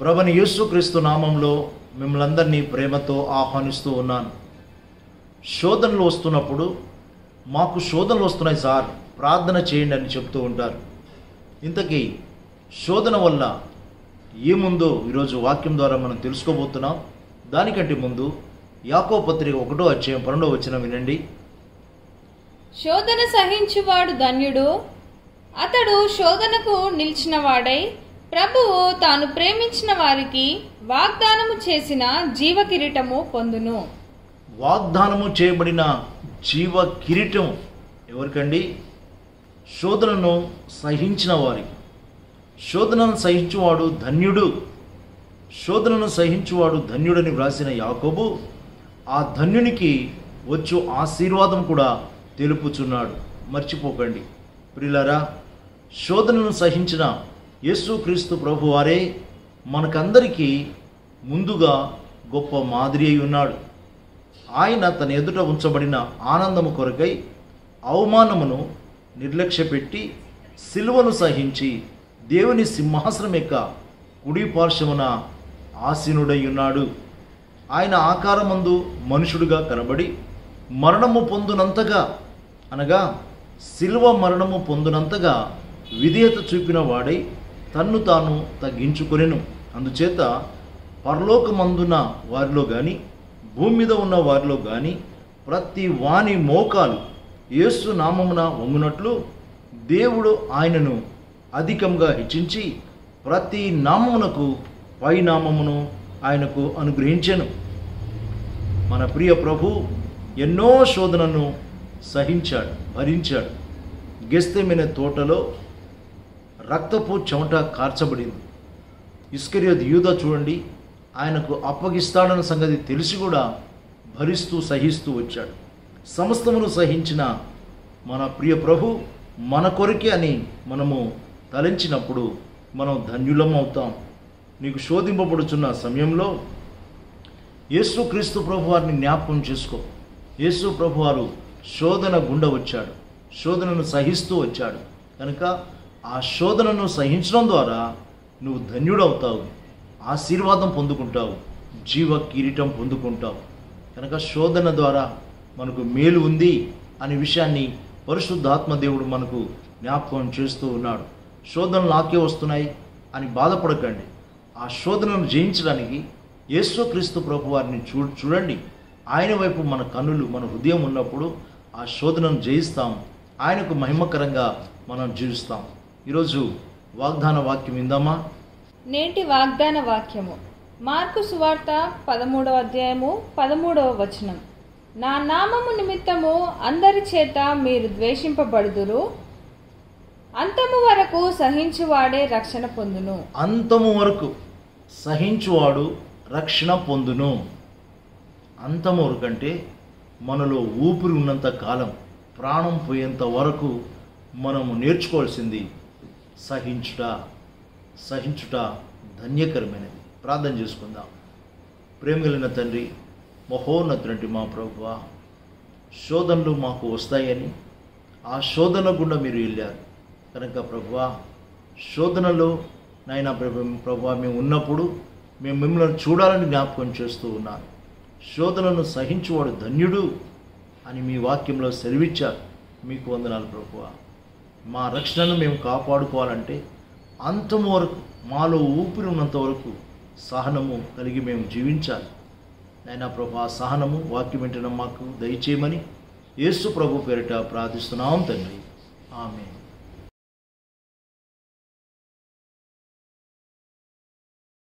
ప్రభువైన యేసుక్రీస్తు నామంలో మిమ్మల్ని అందరినీ ప్రేమతో ఆహ్వానిస్తూ ఉన్నాను. శోధనలు వస్తున్నప్పుడు మాకు శోధనలు వస్తున్నాయి సార్, ప్రార్థన చేయండి అని చెప్తూ ఉంటారు. ఇంతకీ శోధన వల్ల ఏముందో ఈరోజు వాక్యం ద్వారా మనం తెలుసుకోబోతున్నాం. దానికంటే ముందు యాకోబు పత్రిక 1వ అధ్యాయం 12వ వచనం వినండి. శోధన సహించువాడు ధన్యుడు, అతడు శోధనకు నిలిచిన వాడై ప్రభువు తాను ప్రేమించిన వారికి వాగ్దానము చేసిన జీవ కిరీటము పొందును. వాగ్దానము చేయబడిన జీవ కిరీటం ఎవరికండి? శోధనను సహించిన వారికి. శోధనను సహించువాడు ధన్యుడు. శోధనను సహించువాడు ధన్యుడని వ్రాసిన యాకోబు ఆ ధన్యునికి వచ్చు ఆశీర్వాదం కూడా తెలుపుచున్నాడు. మర్చిపోకండి ప్రియులారా, శోధనను సహించిన యేసుక్రీస్తు ప్రభు వారే మనకందరికీ ముందుగా గొప్ప మాదిరి అయి ఉన్నాడు. ఆయన తన ఎదుట ఉంచబడిన ఆనందము కొరకై అవమానమును నిర్లక్ష్యపెట్టి సిలువను సహించి దేవుని సింహాసనం యొక్క కుడి పార్శ్వమున ఆసీనుడై ఉన్నాడు. ఆయన ఆకారమందు మనుషుడుగా కనబడి మరణము పొందునంతగా, అనగా సిలువ మరణము పొందునంతగా విధేయత చూపిన వాడై తన్ను తాను తగ్గించుకొనెను. అందుచేత పరలోకమందున్న వారిలో కానీ భూమి మీద ఉన్న వారిలో కానీ ప్రతి వాని మోకాలు యేసు నామమున వంగునట్లు దేవుడు ఆయనను అధికంగా హెచ్చించి ప్రతి నామమునకు పై నామమును ఆయనకు అనుగ్రహించెను. మన ప్రియ ప్రభు ఎన్నో శోధనను సహించాడు, భరించాడు. గెత్సేమనే తోటలో రక్తపు చెమట కార్చబడింది. ఇస్కరియోతు యూదా చూడండి, ఆయనకు అప్పగిస్తాడన్న సంగతి తెలిసి కూడా భరిస్తూ సహిస్తూ వచ్చాడు. సమస్తమును సహించిన మన ప్రియ ప్రభు మన కొరకే అని మనము తలంచినప్పుడు మనం ధన్యులం అవుతాం. నీకు శోధింపబడుచున్న సమయంలో యేసుక్రీస్తు ప్రభు వారిని జ్ఞాపకం చేసుకో. యేసు ప్రభు వారు శోధన గుండా వచ్చాడు, శోధనను సహిస్తూ వచ్చాడు. కనుక ఆ శోధనను సహించడం ద్వారా నువ్వు ధన్యుడవుతావు, ఆశీర్వాదం పొందుకుంటావు, జీవ కిరీటం పొందుకుంటావు. కనుక శోధన ద్వారా మనకు మేలు ఉంది అనే విషయాన్ని పరిశుద్ధాత్మ దేవుడు మనకు జ్ఞాపకం చేస్తూ ఉన్నాడు. శోధనలు నాకే వస్తున్నాయి అని బాధపడకండి. ఆ శోధనను జయించడానికి యేసుక్రీస్తు ప్రభు వారిని చూడండి. ఆయన వైపు మన కన్నులు, మన హృదయం ఉన్నప్పుడు ఆ శోధనను జయిస్తాం, ఆయనకు మహిమకరంగా మనం జీవిస్తాం. ఈరోజు వాగ్దాన వాక్యం విందామా? నేటి వాగ్దాన వాక్యము మార్కు సువార్త 13వ అధ్యాయము 13వ వచనం. నా నామము నిమిత్తము అందరి చేత మీరు ద్వేషింపబడుదురు, అంతము వరకు సహించువాడే రక్షణ పొందును. అంతము వరకు సహించువాడు రక్షణ పొందును. అంతము వరకు అంటే మనలో ఊపిరి ఉన్నంత కాలం, ప్రాణం పోయేంత వరకు మనము నేర్చుకోవాల్సింది సహించుట. సహించుట ధన్యకరమైనది. ప్రార్థన చేసుకుందాం. ప్రేమ కలిగిన తండ్రి, మహోన్నతుడి మా ప్రభువా, శోధనలు మాకు వస్తాయని ఆ శోధన గుండా మీరు వెళ్ళారు. కనుక ప్రభువా, శోధనలో నాయన ప్రభువా మేము ఉన్నప్పుడు మేము మిమ్మల్ని చూడాలని జ్ఞాపకం చేస్తూ ఉన్నాను. శోధనను సహించువాడు ధన్యుడు అని మీ వాక్యంలో సెలవిచ్చారు. మీకు వందనాలు ప్రభువా. మా రక్షణను మేము కాపాడుకోవాలంటే అంతము వరకు, మాలో ఊపిరి ఉన్నంత వరకు సహనము కలిగి మేము జీవించాలి. నాయనా ప్రభు, ఆ సహనము వాక్యం వింటున్న మాకు దయచేయమని యేసు ప్రభు పేరిట ప్రార్థిస్తున్నాం తండ్రి. ఆమేన్.